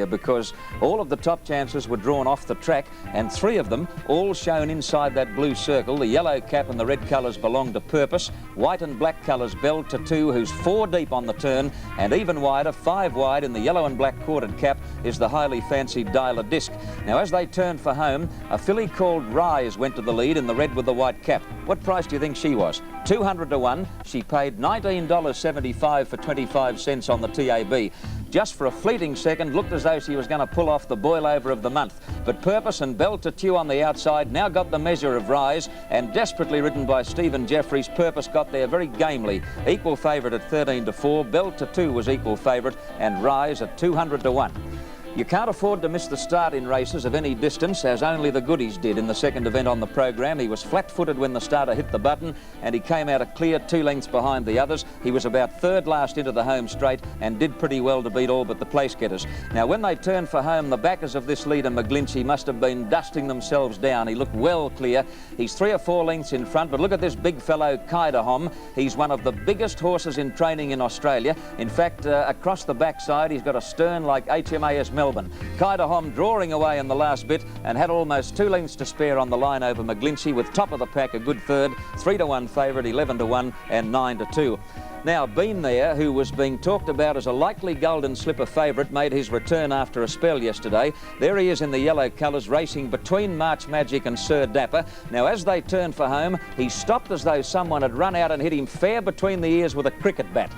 because all of the top chances were drawn off the track, and 3 of them all shown inside that blue circle. The yellow cap and the red colours belong to Purpose. White and black colours bell to 2, who's 4 deep on the turn, and even wider, 5 wide in the yellow and black corded cap is the highly fancied Dialer Disc. Now, as they turned for home, a filly called Rise went to the lead in the red with the white cap. What price do you think she was? 200 to 1. She paid $19.75 for 25 cents on the TAB. Just for a fleeting second, looked as though she was going to pull off the boil over of the month. But Purpose and Bell to Two on the outside now got the measure of Rise, and desperately ridden by Stephen Jeffries, Purpose got there very gamely. Equal favourite at 13 to 4. Bell to Two was equal favourite, and Rise at 200 to 1. You can't afford to miss the start in races of any distance, as only the goodies did in the second event on the program. He was flat-footed when the starter hit the button, and he came out a clear 2 lengths behind the others. He was about 3rd last into the home straight and did pretty well to beat all but the place getters. Now, when they turned for home, the backers of this leader, McGlinchey, must have been dusting themselves down. He looked well clear. He's 3 or 4 lengths in front, but look at this big fellow, Kaidahom. He's one of the biggest horses in training in Australia. In fact, across the backside, he's got a stern like HMAS Melbourne. Kaidahom drawing away in the last bit and had almost 2 lengths to spare on the line over McGlinchey, with top of the pack a good third, 3 to 1 favourite, 11 to 1 and 9 to 2. Now, Been There, who was being talked about as a likely Golden Slipper favourite, made his return after a spell yesterday. There he is in the yellow colours, racing between March Magic and Sir Dapper. Now, as they turned for home, he stopped as though someone had run out and hit him fair between the ears with a cricket bat.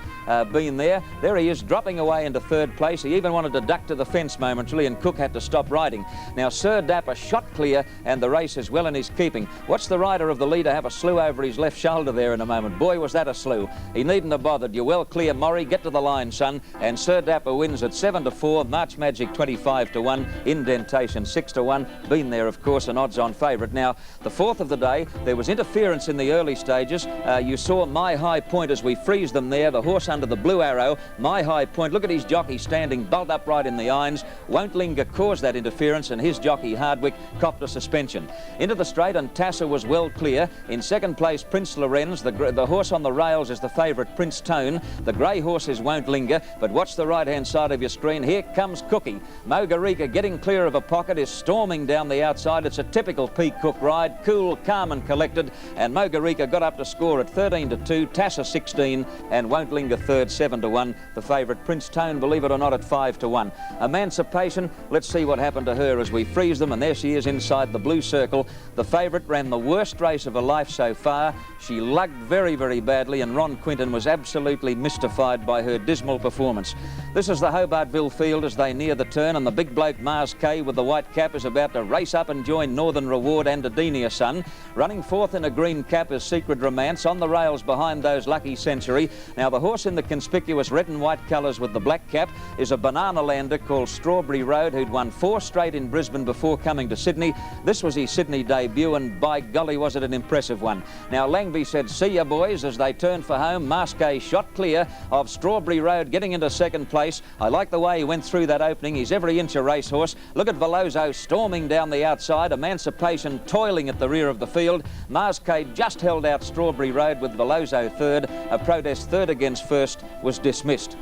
Been There he is, dropping away into 3rd place. He even wanted to duck to the fence momentarily, and Cook had to stop riding. Now, Sir Dapper shot clear, and the race is well in his keeping. Watch the rider of the leader have a slew over his left shoulder there in a moment. Boy, was that a slew. He needn't have bothered. You're well clear, Maury. Get to the line, son. And Sir Dapper wins at 7 to 4. March Magic 25 to 1. Indentation 6 to 1. Been There, of course, an odds-on favourite. Now, the 4th of the day, there was interference in the early stages. You saw My High Point as we freeze them there. The horse under the blue arrow, My High Point. Look at his jockey standing bolt upright in the irons. Won't Linger caused that interference, and his jockey Hardwick copped a suspension. Into the straight, and Tasser was well clear. In 2nd place, Prince Lorenz. The horse on the rails is the favourite, Prince Tone. The grey horses Won't Linger, but watch the right-hand side of your screen. Here comes Cookie. Mogarika, getting clear of a pocket, is storming down the outside. It's a typical P. Cook ride, cool, calm and collected, and Mogarika got up to score at 13 to 2, Tasser 16, and Won't Linger 3rd, 7 to 1. The favourite, Prince Tone, believe it or not, at 5 to 1. Emancipation, let's see what happened to her as we freeze them, and there she is inside the blue circle. The favourite ran the worst race of her life so far. She lugged very, very badly, and Ron Quinton was absolutely mystified by her dismal performance. This is the Hobartville field as they near the turn, and the big bloke Mars K with the white cap is about to race up and join Northern Reward and Adenia Sun. Running 4th in a green cap is Secret Romance, on the rails behind those Lucky Century. Now, the horse in the conspicuous red and white colours with the black cap is a banana lander called Strawberry Road, who'd won 4 straight in Brisbane before coming to Sydney. This was his Sydney debut, and by golly was it an impressive one. Now, Langby said, "See ya, boys," as they turned for home. Masquet shot clear of Strawberry Road, getting into 2nd place. I like the way he went through that opening. He's every inch a racehorse. Look at Veloso storming down the outside. Emancipation toiling at the rear of the field. Masquet just held out Strawberry Road with Veloso 3rd. A protest 3rd against 1st was dismissed.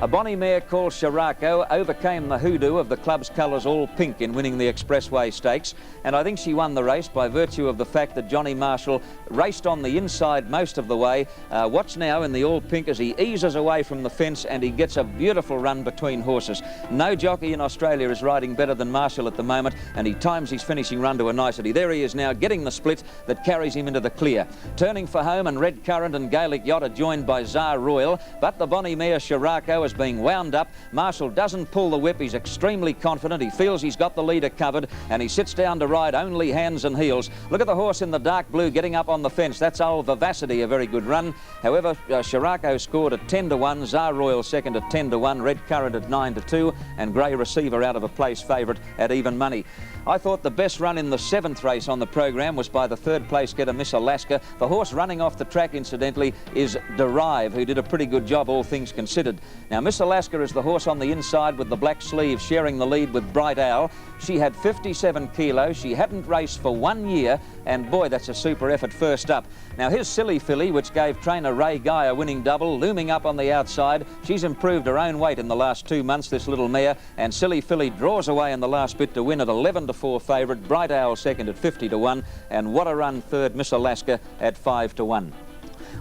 A bonny mare called Shirako overcame the hoodoo of the club's colours all pink in winning the Expressway Stakes, and I think she won the race by virtue of the fact that Johnny Marshall raced on the inside most of the way. Watch now in the all pink as he eases away from the fence, and he gets a beautiful run between horses. No jockey in Australia is riding better than Marshall at the moment, and he times his finishing run to a nicety. There he is now, getting the split that carries him into the clear. Turning for home, and Red Current and Gaelic Yacht are joined by Tsar Royal, but the bonny mare Shirako is being wound up. Marshall doesn't pull the whip. He's extremely confident. He feels he's got the leader covered, and he sits down to ride only hands and heels. Look at the horse in the dark blue getting up on the fence. That's old Vivacity, a very good run. However, Shirako scored at 10 to 1, Tsar Royal 2nd at 10 to 1, Red Current at 9 to 2, and Grey Receiver out of a place favourite at even money. I thought the best run in the 7th race on the program was by the 3rd place getter, Miss Alaska. The horse running off the track, incidentally, is Derive, who did a pretty good job, all things considered. Now, Now, Miss Alaska is the horse on the inside with the black sleeve, sharing the lead with Bright Owl. She had 57 kilos. She hadn't raced for 1 year, and boy, that's a super effort first up. Now, here's Silly Filly, which gave trainer Ray Guy a winning double, looming up on the outside. She's improved her own weight in the last 2 months, this little mare, and Silly Filly draws away in the last bit to win at 11-4 favourite. Bright Owl second at 50-1, and What a Run third, Miss Alaska at 5-1.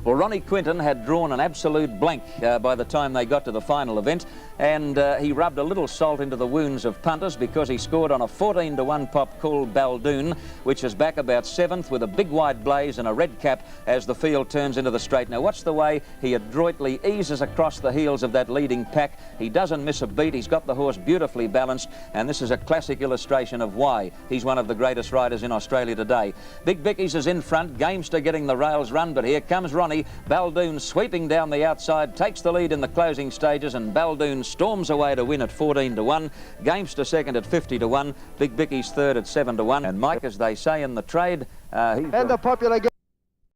Well, Ronnie Quinton had drawn an absolute blank by the time they got to the final event, and he rubbed a little salt into the wounds of punters because he scored on a 14-1 pop called Baldoon, which is back about 7th with a big wide blaze and a red cap as the field turns into the straight. Now, watch the way he adroitly eases across the heels of that leading pack. He doesn't miss a beat. He's got the horse beautifully balanced, and this is a classic illustration of why he's one of the greatest riders in Australia today. Big Bickies is in front, Gamester getting the rails run, but here comes Ronnie. Baldoon sweeping down the outside, takes the lead in the closing stages, and Baldoon storms away to win at 14-1. Gamester second at 50-1. Big Bickies third at 7-1. And Mike, as they say in the trade, and the popular